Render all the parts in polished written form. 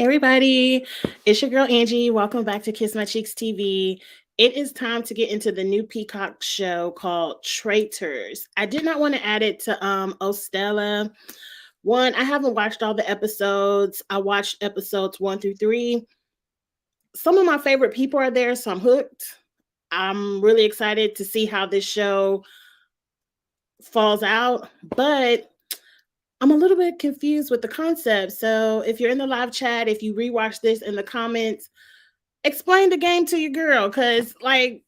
Hey everybody, it's your girl Angie. Welcome back to Kiss My Cheeks TV. It is time to get into the new Peacock show called Traitors. I did not want to add it to Ostella. One, I haven't watched all the episodes. I watched episodes 1 through 3. Some of my favorite people are there, so I'm hooked. I'm really excited to see how this show falls out, but I'm a little bit confused with the concept. So if you're in the live chat, if you rewatch this in the comments, explain the game to your girl. Cause like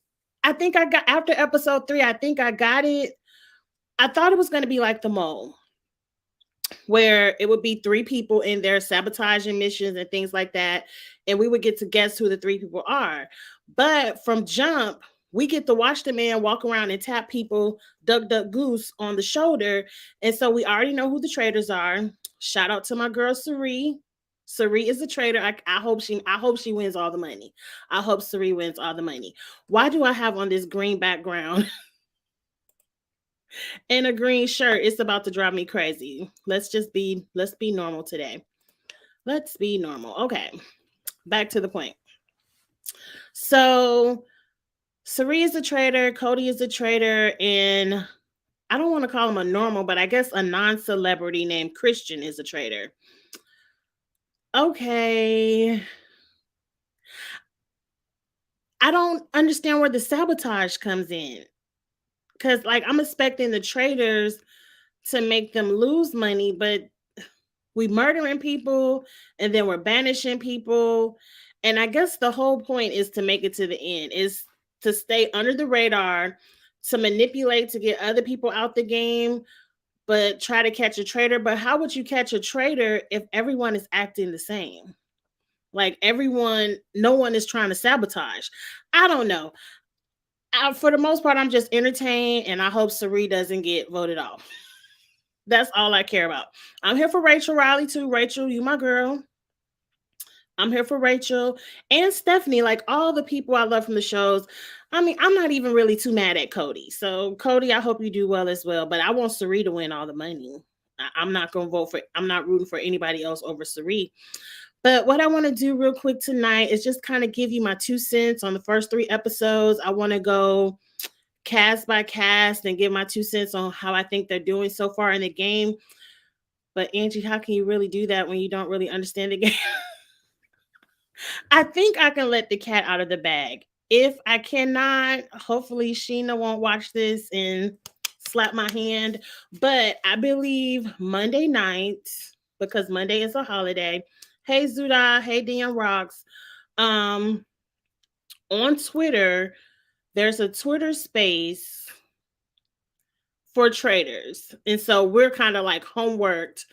I think I got after episode 3, I think I got it. I thought it was gonna be like the mole, where it would be 3 people in there sabotaging missions and things like that. And we would get to guess who the 3 people are. But from jump, we get to watch the man walk around and tap people, duck, duck, goose on the shoulder. And so we already know who the traitors are. Shout out to my girl Cirie. Cirie is a traitor. I hope she wins all the money. I hope Cirie wins all the money. Why do I have on this green background and a green shirt? It's about to drive me crazy. Let's be normal today. Let's be normal. Okay. Back to the point. So Cirie is a traitor, Cody is a traitor, and I don't want to call him a normal, but I guess a non-celebrity named Christian is a traitor. Okay. I don't understand where the sabotage comes in. Cause like I'm expecting the traders to make them lose money, but we murdering people and then we're banishing people. And I guess the whole point is to make it to the end, is to stay under the radar, to manipulate to get other people out the game, but try to catch a traitor. But how would you catch a traitor if everyone is acting the same? Like everyone, no one is trying to sabotage. I don't know. For the most part, I'm just entertained, and I hope Cirie doesn't get voted off. That's all I care about. I'm here for Rachel Riley too. Rachel, you my girl. I'm here for Rachel and Stephanie, like all the people I love from the shows. I mean, I'm not even really too mad at Cody. So, Cody, I hope you do well as well. But I want Cirie to win all the money. I'm not going to vote for, I'm not rooting for anybody else over Cirie. But what I want to do real quick tonight is just kind of give you my 2 cents on the first 3 episodes. I want to go cast by cast and give my 2 cents on how I think they're doing so far in the game. But Angie, how can you really do that when you don't really understand the game? I think I can let the cat out of the bag. If I cannot, hopefully Sheena won't watch this and slap my hand. But I believe Monday night, because Monday is a holiday. Hey Zuda, hey Dan Rocks. Um, on Twitter, there's a Twitter space for traders. And so we're kind of like homeworked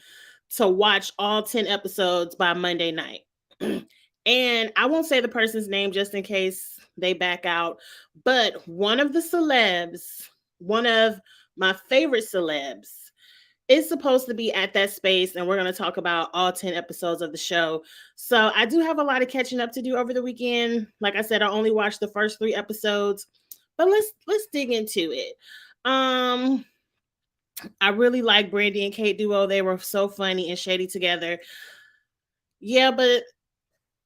to watch all 10 episodes by Monday night. And I won't say the person's name just in case they back out, but one of the celebs, one of my favorite celebs, is supposed to be at that space, and we're going to talk about all 10 episodes of the show. So I do have a lot of catching up to do over the weekend. Like I said, I only watched the first 3 episodes, but let's dig into it. I really like Brandy and Kate duo. They were so funny and shady together. Yeah, but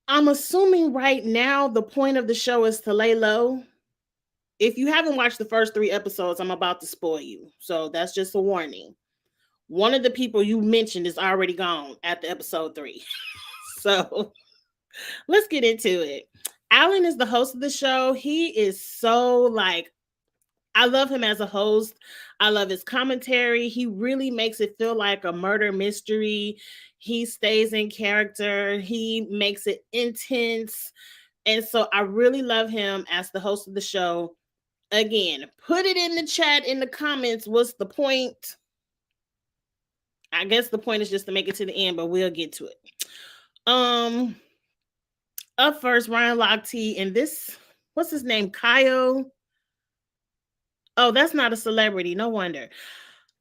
I'm assuming right now the point of the show is to lay low. If you haven't watched the first 3 episodes, I'm about to spoil you. So that's just a warning. One of the people you mentioned is already gone after episode 3. So let's get into it. Alan is the host of the show. He is so like, I love him as a host. I love his commentary. He really makes it feel like a murder mystery. He stays in character. He makes it intense. And so I really love him as the host of the show. Again, put it in the chat in the comments. What's the point? I guess the point is just to make it to the end, but we'll get to it. Up first, Ryan Lochte, and this, what's his name? Kyle. Oh, that's not a celebrity. No wonder.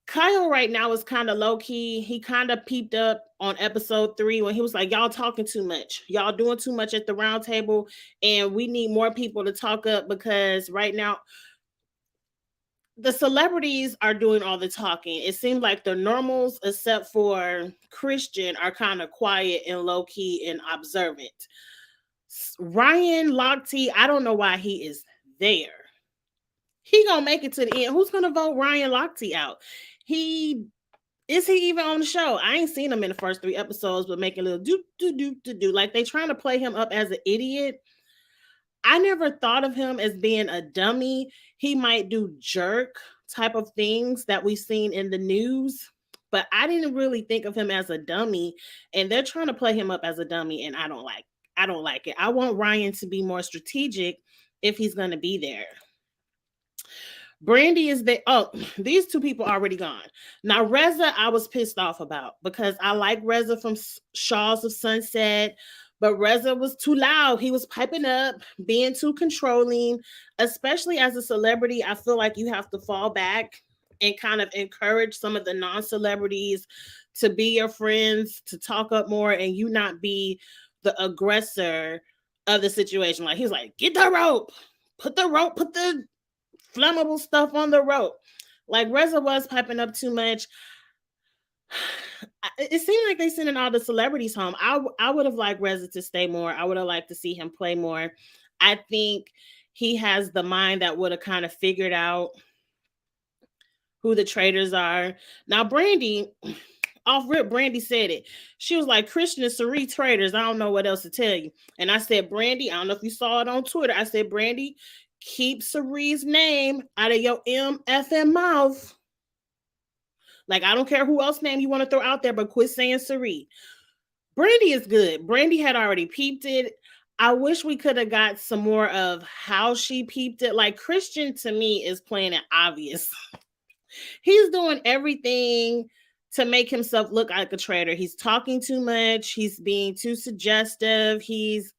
Kyle right now is kind of low key. He kind of peeped up on episode 3 when he was like, y'all talking too much. Y'all doing too much at the round table. And we need more people to talk up because right now, the celebrities are doing all the talking. It seems like the normals, except for Christian, are kind of quiet and low key and observant. Ryan Lochte, I don't know why he is there. He gonna make it to the end. Who's gonna vote Ryan Lochte out? He is he even on the show? I ain't seen him in the first 3 episodes, but making a little do like they trying to play him up as an idiot. I never thought of him as being a dummy. He might do jerk type of things that we've seen in the news, but I didn't really think of him as a dummy. And they're trying to play him up as a dummy, and I don't like it. I want Ryan to be more strategic if he's going to be there. Brandy is there. Oh, these two people already gone. Now Reza, I was pissed off about because I like Reza from Shaws of Sunset, but Reza was too loud. He was piping up, being too controlling, especially as a celebrity. I feel like you have to fall back and kind of encourage some of the non-celebrities to be your friends, to talk up more, and you not be the aggressor of the situation. Like he's like, get the rope, put the flammable stuff on the rope. Like Reza was piping up too much. It seemed like they sending all the celebrities home. I would have liked Reza to stay more. I would have liked to see him play more. I think he has the mind that would have kind of figured out who the traitors are. Now, Brandy, off rip, Brandy said it. She was like, Christian and Cirie traitors. I don't know what else to tell you. And I said, Brandy, I don't know if you saw it on Twitter. I said, Brandy, keep Cirie's name out of your MFM mouth. Like, I don't care who else name you want to throw out there, but quit saying Cirie. Brandy is good. Brandy had already peeped it. I wish we could have got some more of how she peeped it. Like, Christian to me is playing it obvious. He's doing everything to make himself look like a traitor. He's talking too much. He's being too suggestive. He's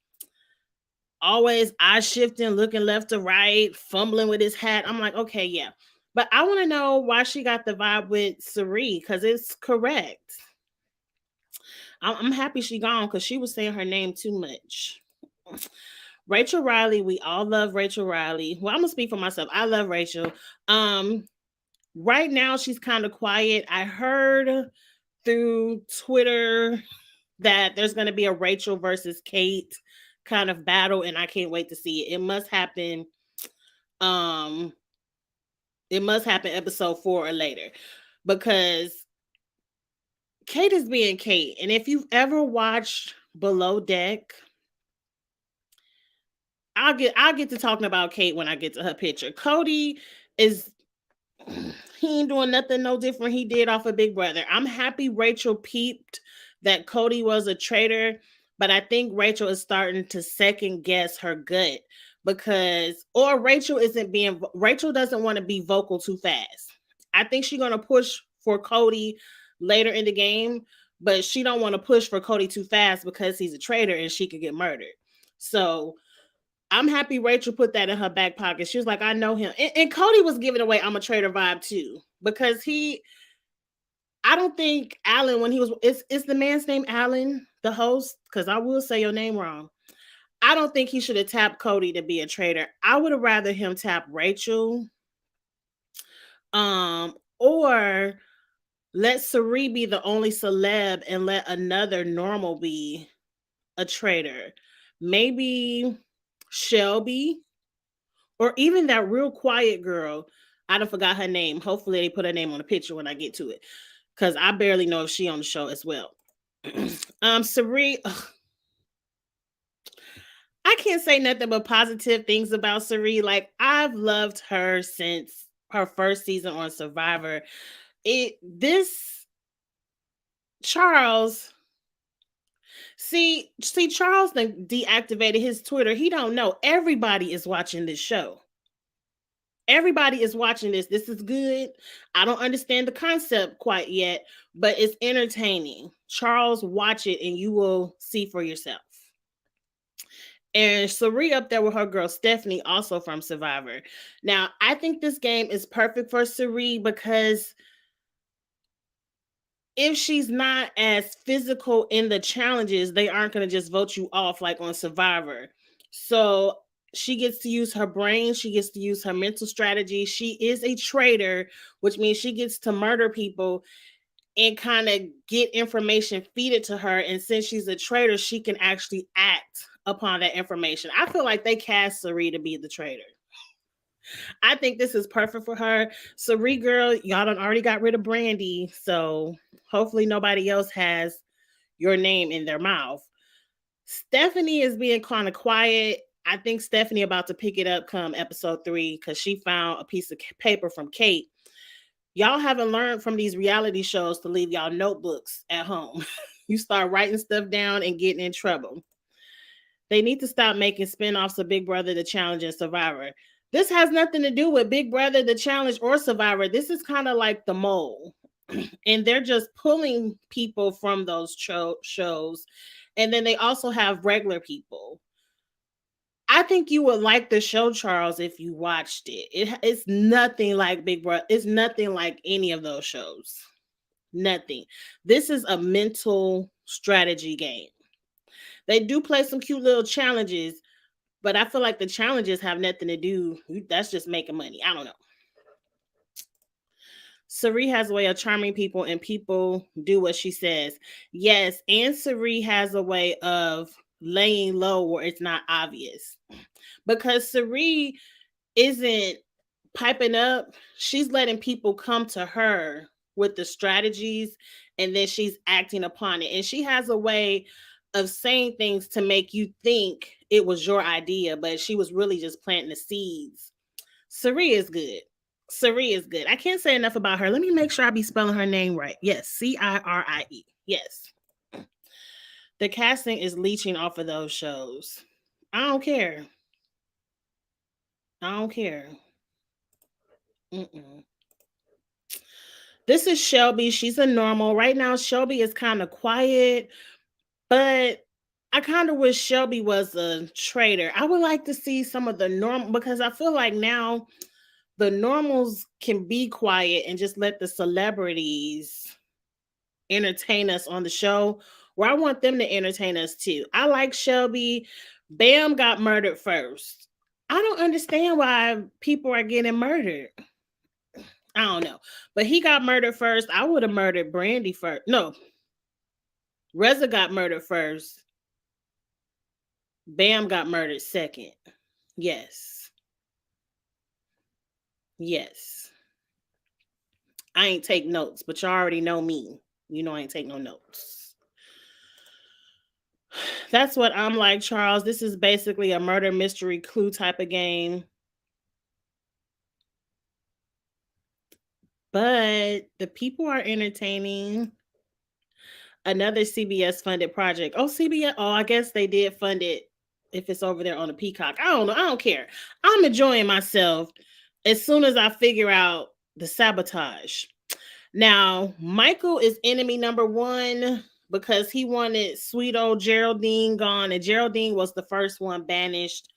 always eye shifting, looking left to right, fumbling with his hat. I'm like, okay, yeah. But I want to know why she got the vibe with Cirie, because it's correct. I'm happy she gone because she was saying her name too much. Rachel Riley, we all love Rachel Riley. Well, I'm gonna speak for myself. I love Rachel. Right now she's kind of quiet. I heard through Twitter that there's going to be a Rachel versus Kate kind of battle, and I can't wait to see it. It must happen. It must happen episode 4 or later, because Kate is being Kate. And if you've ever watched Below Deck, I'll get to talking about Kate when I get to her picture. Cody is he ain't doing nothing no different he did off of Big Brother. I'm happy Rachel peeped that Cody was a traitor, but I think Rachel is starting to second guess her gut, because or Rachel doesn't want to be vocal too fast. I think she's going to push for Cody later in the game, but she don't want to push for Cody too fast because he's a traitor and she could get murdered. So I'm happy Rachel put that in her back pocket. She was like, I know him. And Cody was giving away I'm a traitor vibe too, because I don't think Alan, when he was, is the man's name Alan, the host? Because I will say your name wrong. I don't think he should have tapped Cody to be a traitor. I would have rather him tap Rachel. Or let Cirie be the only celeb and let another normal be a traitor. Maybe Shelby, or even that real quiet girl. I don't forgot her name. Hopefully they put her name on the picture when I get to it, because I barely know if she on the show as well. Cirie, I can't say nothing but positive things about Cirie. Like, I've loved her since her first season on Survivor. This Charles, see, Charles deactivated his Twitter. He don't know. Everybody is watching this show. Everybody is watching this. This is good. I don't understand the concept quite yet, but it's entertaining. Charles, watch it and you will see for yourself. And Cirie up there with her girl Stephanie, also from Survivor. Now, I think this game is perfect for Cirie, because if she's not as physical in the challenges, they aren't going to just vote you off like on Survivor. So She gets to use her brain. She gets to use her mental strategy. She is a traitor, which means she gets to murder people and kind of get information feed it to her. And since she's a traitor, she can actually act upon that information. I feel like they cast Cirie to be the traitor. I think this is perfect for her. Cirie girl, y'all done already got rid of Brandy, so hopefully nobody else has your name in their mouth. Stephanie is being kind of quiet. I think Stephanie about to pick it up come episode 3 because she found a piece of paper from Kate. Y'all haven't learned from these reality shows to leave y'all notebooks at home. You start writing stuff down and getting in trouble. They need to stop making spinoffs of Big Brother, The Challenge, and Survivor. This has nothing to do with Big Brother, The Challenge, or Survivor. This is kind of like The Mole. And they're just pulling people from those shows. And then they also have regular people. I think you would like the show, Charles, if you watched it. It's nothing like Big Brother. It's nothing like any of those shows. Nothing. This is a mental strategy game. They do play some cute little challenges, but I feel like the challenges have nothing to do. That's just making money. I don't know. Cirie has a way of charming people, and people do what she says. Yes, and Cirie has a way of laying low where it's not obvious. Because Cirie isn't piping up, she's letting people come to her with the strategies, and then she's acting upon it. And she has a way of saying things to make you think it was your idea, but she was really just planting the seeds. Cirie is good. Cirie is good. I can't say enough about her. Let me make sure I be spelling her name right. Yes, Cirie. Yes. The casting is leeching off of those shows. I don't care. I don't care. Mm-mm. This is Shelby. She's a normal. Right now, Shelby is kind of quiet, but I kind of wish Shelby was a traitor. I would like to see some of the normal because I feel like now the normals can be quiet and just let the celebrities entertain us on the show, where I want them to entertain us too. I like Shelby. Bam got murdered first. I don't understand why people are getting murdered. I don't know. But he got murdered first. I would have murdered Brandy first. No, Reza got murdered first. Bam got murdered second. Yes. Yes. I ain't take notes, but you already know me. You know I ain't take no notes. That's what I'm like, Charles. This is basically a murder mystery clue type of game. But the people are entertaining. Another CBS funded project. Oh, CBS. Oh, I guess they did fund it if it's over there on the Peacock. I don't know. I don't care. I'm enjoying myself as soon as I figure out the sabotage. Now, Michael is enemy number one because he wanted sweet old Geraldine gone, and Geraldine was the first one banished.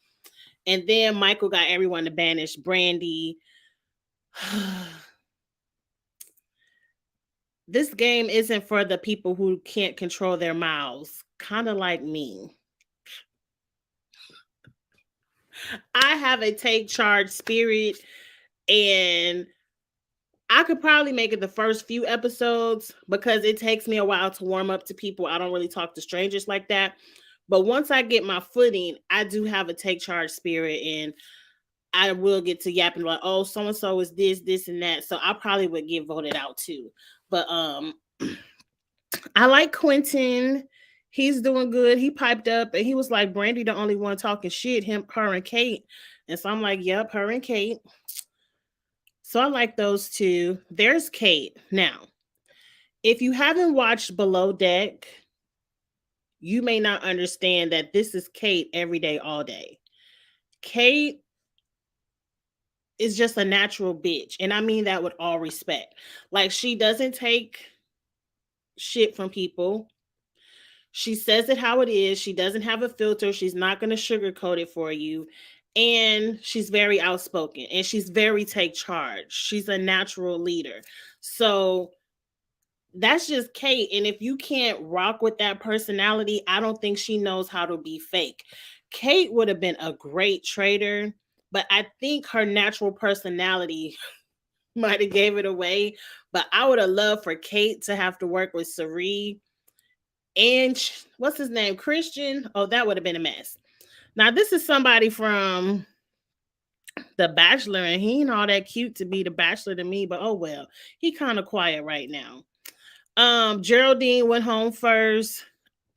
And then Michael got everyone to banish Brandy. This game isn't for the people who can't control their mouths, kind of like me. I have a take charge spirit, and I could probably make it the first few episodes because it takes me a while to warm up to people. I don't really talk to strangers like that. But once I get my footing, I do have a take charge spirit, and I will get to yapping like, oh, so and so is this, and that. So I probably would get voted out too. But I like Quentin. He's doing good. He piped up and he was like, Brandy, the only one talking shit, her and Kate. And so I'm like, yep, her and Kate. So I like those two. There's Kate. Now, if you haven't watched Below Deck, you may not understand that this is Kate every day, all day. Kate is just a natural bitch. And I mean that with all respect. Like, she doesn't take shit from people. She says it how it is. She doesn't have a filter. She's not going to sugarcoat it for you. And she's very outspoken and she's very take charge. She's a natural leader. So that's just Kate. And if you can't rock with that personality, I don't think she knows how to be fake. Kate would have been a great traitor, but I think her natural personality might have gave it away. But I would have loved for Kate to have to work with Cirie and what's his name, Christian. Oh, that would have been a mess. Now this is somebody from The Bachelor, and he ain't all that cute to be the Bachelor to me. But oh well, he kind of quiet right now. Geraldine went home first.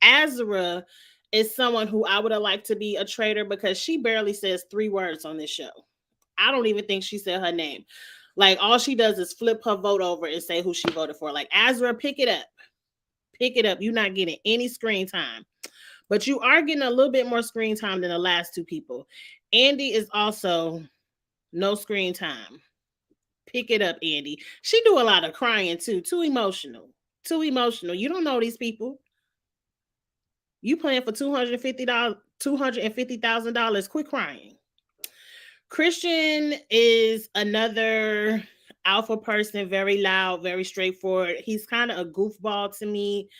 Azra is someone who I would have liked to be a traitor because she barely says 3 words on this show. I don't even think she said her name. Like all she does is flip her vote over and say who she voted for. Like Azra, pick it up. Pick it up. You're not getting any screen time. But you are getting a little bit more screen time than the last 2 people. Andy is also no screen time. Pick it up, Andy. She do a lot of crying too. Too emotional. Too emotional. You don't know these people. You playing for $250,000. Quit crying. Christian is another alpha person, very loud, very straightforward. He's kind of a goofball to me.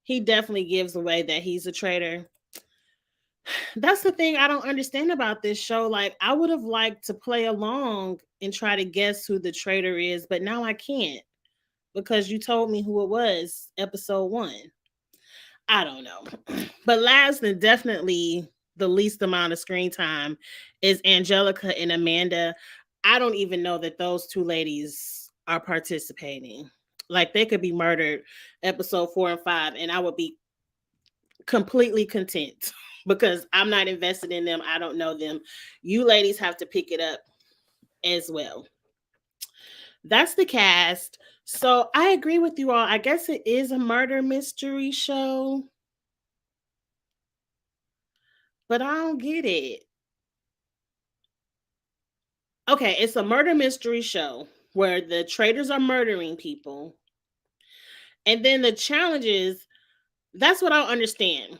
He definitely gives away that he's a traitor. That's the thing I don't understand about this show. Like, I would have liked to play along and try to guess who the traitor is, but now I can't because you told me who it was, episode 1. I don't know. But last and definitely the least amount of screen time is Angelica and Amanda. I don't even know that those 2 ladies are participating. Like they could be murdered episode 4 and 5, and I would be completely content because I'm not invested in them. I don't know them. You ladies have to pick it up as well. That's the cast. So I agree with you all. I guess it is a murder mystery show, but I don't get it. Okay, it's a murder mystery show where the traitors are murdering people. And then the challenges, that's what I don't understand.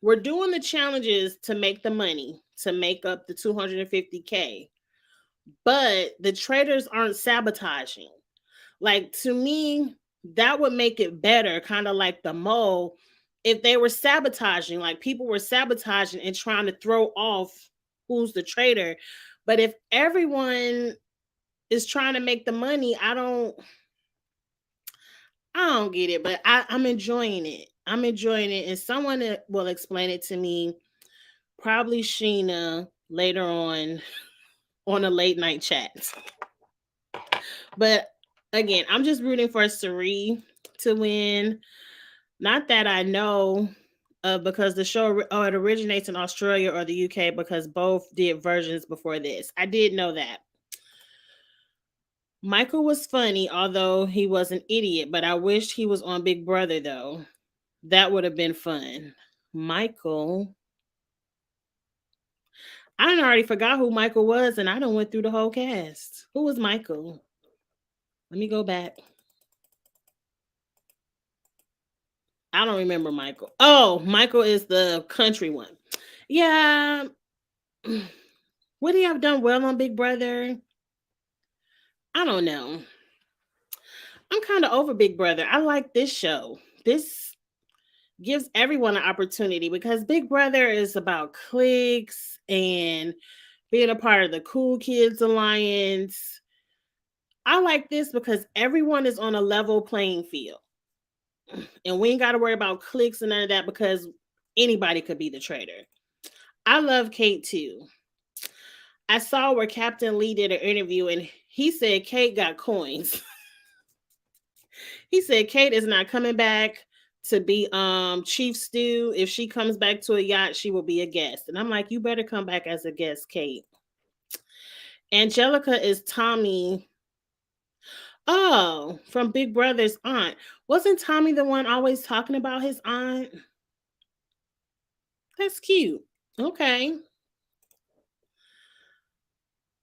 We're doing the challenges to make the money, to make up the 250K. But the traitors aren't sabotaging. Like to me, that would make it better, kind of like the mole, if they were sabotaging, like people were sabotaging and trying to throw off who's the traitor. But if everyone is trying to make the money, I don't get it, but I'm enjoying it. I'm enjoying it. And someone will explain it to me, probably Sheena later on a late night chat. But again, I'm just rooting for Cirie to win. Not that I know because the show it originates in Australia or the UK because both did versions before this. I did know that. Michael was funny, although he was an idiot, but I wished he was on Big Brother though. That would have been fun. Michael. I done already forgot who Michael was, and I done went through the whole cast. Who was Michael? Let me go back. I don't remember Michael. Oh, Michael is the country one. Yeah. Would he have done well on Big Brother? I don't know. I'm kind of over Big Brother. I like this show. This gives everyone an opportunity because Big Brother is about cliques and being a part of the Cool Kids Alliance. I like this because everyone is on a level playing field. And we ain't got to worry about cliques and none of that because anybody could be the traitor. I love Kate too. I saw where Captain Lee did an interview and he said Kate got coins. He said Kate is not coming back to be Chief Stew. If she comes back to a yacht, she will be a guest. And I'm like, you better come back as a guest, Kate. Angelica is Tommy. Oh, from Big Brother's aunt. Wasn't Tommy the one always talking about his aunt? That's cute. Okay.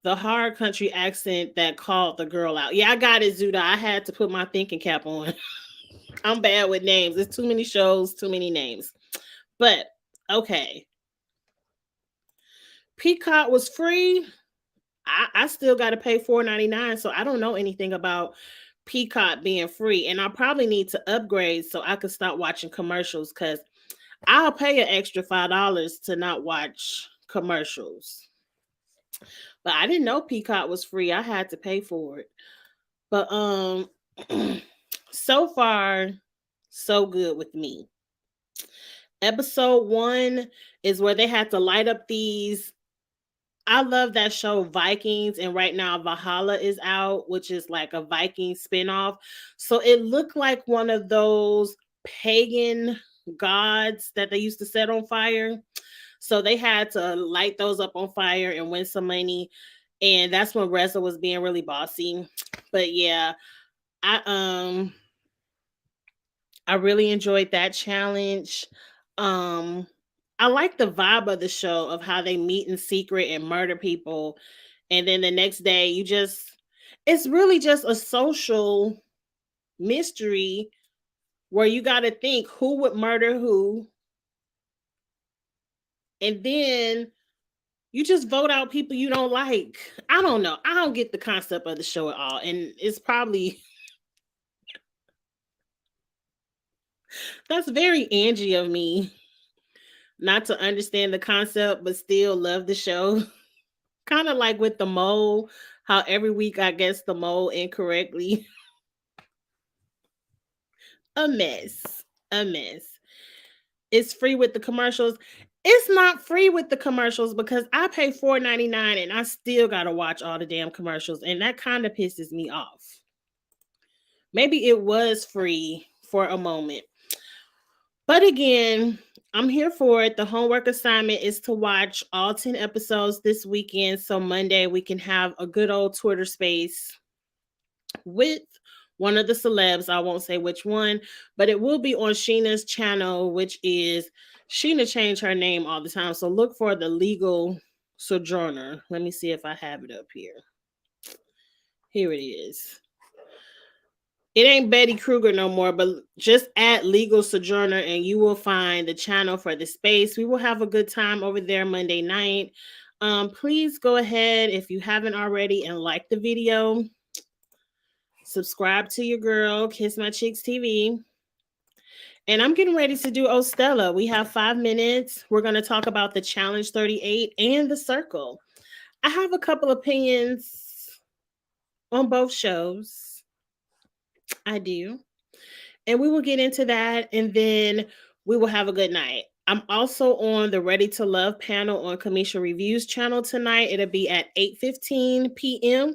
The hard country accent that called the girl out. Yeah, I got it, Zuda. I had to put my thinking cap on. I'm bad with names. There's too many shows, too many names. But okay. Peacock was free. I still got to pay $4.99, so I don't know anything about Peacock being free, and I probably need to upgrade so I could stop watching commercials because I'll pay an extra $5 to not watch commercials. But I didn't know Peacock was free. I had to pay for it. But so far, so good with me. Episode 1 is where they had to light up these. I love that show Vikings, and right now Valhalla is out, which is like a Viking spinoff. So it looked like one of those pagan gods that they used to set on fire. So they had to light those up on fire and win some money. And that's when Reza was being really bossy. But yeah, I I really enjoyed that challenge. Um I like the vibe of the show of how they meet in secret and murder people, and then the next day you just it's really just a social mystery where you got to think who would murder who, and then you just vote out people you don't like. I don't know. I don't get the concept of the show at all, and it's probably that's very Angie of me not to understand the concept but still love the show. Kind of like with the mole, how every week I guess the mole incorrectly. A mess. A mess. It's free with the commercials. It's not free with the commercials because I pay $4.99 and I still gotta watch all the damn commercials, and that kind of pisses me off. Maybe it was free for a moment. But again, I'm here for it. The homework assignment is to watch all 10 episodes this weekend. So Monday we can have a good old Twitter space with one of the celebs. I won't say which one, but it will be on Sheena's channel, which is Sheena changed her name all the time. So look for the legal sojourner. Let me see if I have it up here. Here it is. It ain't Betty Kruger no more, but just add legal sojourner and you will find the channel for the space. We will have a good time over there Monday night. Please go ahead if you haven't already and like the video. Subscribe to your girl, Kiss My Cheeks TV. And I'm getting ready to do Ostella. We have 5 minutes. We're going to talk about the Challenge 38 and the Circle. I have a couple opinions on both shows. I do. And we will get into that, and then we will have a good night. I'm also on the Ready to Love panel on Kamisha Reviews channel tonight. It'll be at 8:15 p.m.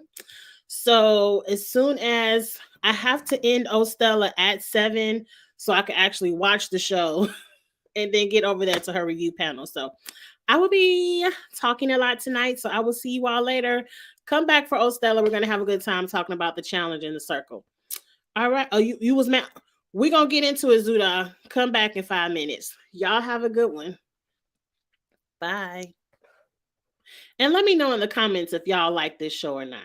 So as soon as I have to end Ostella at 7 so I can actually watch the show and then get over there to her review panel. So I will be talking a lot tonight. So I will see you all later. Come back for Ostella. We're going to have a good time talking about the challenge in the circle. All right. Oh, you was mad. We're going to get into it, Zuda. Come back in 5 minutes. Y'all have a good one. Bye. And let me know in the comments if y'all like this show or not.